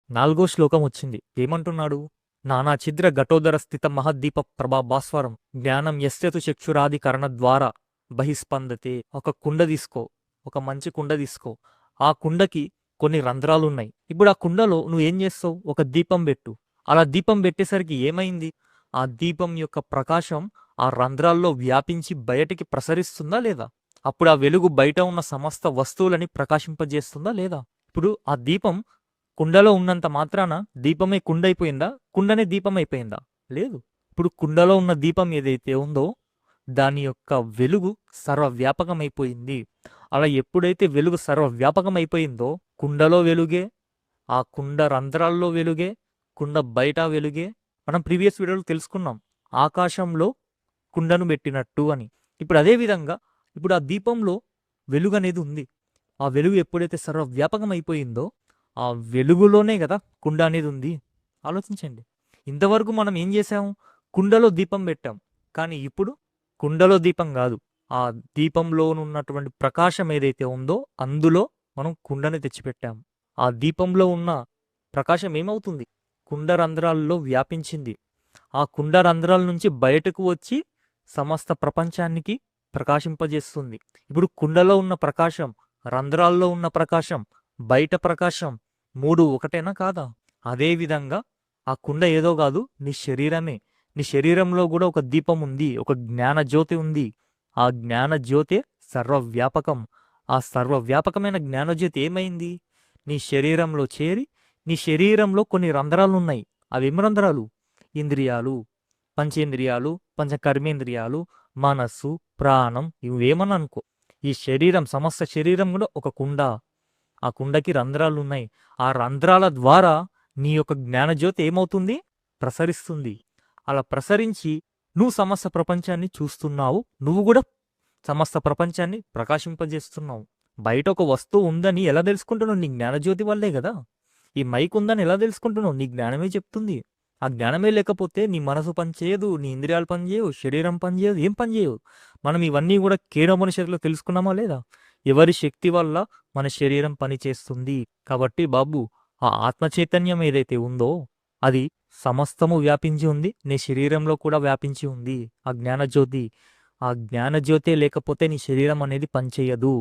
నాలుగో శ్లోకం వచ్చింది. ఏమంటున్నాడు? నానా ఛిద్ర ఘటోదర స్థిత మహద్దీప ప్రభా భాస్వరం జ్ఞానం యస్యతు చక్షురాది కరణ ద్వారా బహిస్పందతే. ఒక కుండ తీసుకో, ఒక మంచి కుండ తీసుకో. ఆ కుండకి కొన్ని రంధ్రాలున్నాయి. ఇప్పుడు ఆ కుండలో నువ్వు ఏం చేస్తావు? ఒక దీపం పెట్టు. అలా దీపం పెట్టేసరికి ఏమైంది? ఆ దీపం యొక్క ప్రకాశం ఆ రంధ్రాల్లో వ్యాపించి బయటికి ప్రసరిస్తుందా లేదా? అప్పుడు ఆ వెలుగు బయట ఉన్న సమస్త వస్తువులని ప్రకాశింపజేస్తుందా లేదా? ఇప్పుడు ఆ దీపం కుండలో ఉన్నంత మాత్రాన దీపమే కుండ అయిపోయిందా? కుండనే దీపం అయిపోయిందా? లేదు. ఇప్పుడు కుండలో ఉన్న దీపం ఏదైతే ఉందో దాని యొక్క వెలుగు సర్వవ్యాపకమైపోయింది. అలా ఎప్పుడైతే వెలుగు సర్వవ్యాపకమైపోయిందో కుండలో వెలుగే, ఆ కుండ రంధ్రాల్లో వెలుగే, కుండ బయట వెలుగే. మనం ప్రీవియస్ వీడియోలో తెలుసుకున్నాం ఆకాశంలో కుండను పెట్టినట్టు అని. ఇప్పుడు అదే విధంగా ఇప్పుడు ఆ దీపంలో వెలుగు అనేది ఉంది. ఆ వెలుగు ఎప్పుడైతే సర్వవ్యాపకం అయిపోయిందో ఆ వెలుగులోనే కదా కుండ అనేది ఉంది. ఆలోచించండి. ఇంతవరకు మనం ఏం చేసాము? కుండలో దీపం పెట్టాం. కానీ ఇప్పుడు కుండలో దీపం కాదు, ఆ దీపంలో ఉన్నటువంటి ప్రకాశం ఏదైతే ఉందో అందులో మనం కుండని తెచ్చిపెట్టాం. ఆ దీపంలో ఉన్న ప్రకాశం ఏమవుతుంది? కుండ రంధ్రాల్లో వ్యాపించింది. ఆ కుండ రంధ్రాల నుంచి బయటకు వచ్చి సమస్త ప్రపంచానికి ప్రకాశింపజేస్తుంది. ఇప్పుడు కుండలో ఉన్న ప్రకాశం, రంధ్రాల్లో ఉన్న ప్రకాశం, బయట ప్రకాశం మూడు ఒకటేనా కాదా? అదే విధంగా ఆ కుండ ఏదో కాదు, నీ శరీరమే. నీ శరీరంలో కూడా ఒక దీపం ఉంది, ఒక జ్ఞాన జ్యోతి ఉంది. ఆ జ్ఞాన జ్యోతే సర్వవ్యాపకం. ఆ సర్వవ్యాపకమైన జ్ఞానజ్యోతి ఏమైంది? నీ శరీరంలో చేరి నీ శరీరంలో కొన్ని రంధ్రాలు ఉన్నాయి. అవేం రంధ్రాలు? ఇంద్రియాలు, పంచేంద్రియాలు, పంచకర్మేంద్రియాలు, మనస్సు, ప్రాణం, ఇవేమని అనుకో. ఈ శరీరం, సమస్త శరీరం కూడా ఒక కుండ. ఆ కుండకి రంధ్రాలు ఉన్నాయి. ఆ రంధ్రాల ద్వారా నీ యొక్క జ్ఞానజ్యోతి ఏమవుతుంది? ప్రసరిస్తుంది. అలా ప్రసరించి నువ్వు సమస్త ప్రపంచాన్ని చూస్తున్నావు. నువ్వు కూడా సమస్త ప్రపంచాన్ని ప్రకాశింపజేస్తున్నావు. బయట ఒక వస్తువు ఉందని ఎలా తెలుసుకుంటున్నావు? నీ జ్ఞానజ్యోతి వల్లే కదా. ఈ మైక్ ఉందని ఎలా తెలుసుకుంటున్నావు? నీ జ్ఞానమే చెప్తుంది. ఆ జ్ఞానమే లేకపోతే నీ మనసు పనిచేయదు, నీ ఇంద్రియాలు పనిచేయవు, శరీరం పనిచేయదు, ఏం పనిచేయవు. మనం ఇవన్నీ కూడా కేనోపనిషత్తులో తెలుసుకున్నామా లేదా? ఎవరి శక్తి వల్ల మన శరీరం పనిచేస్తుంది. కాబట్టి బాబు, ఆ ఆత్మ చైతన్యం ఏదైతే ఉందో అది సమస్తము వ్యాపించి ఉంది. నీ శరీరంలో కూడా వ్యాపించి ఉంది ఆ జ్ఞానజ్యోతి. ఆ జ్ఞానజ్యోతే లేకపోతే నీ శరీరం అనేది పనిచేయదు.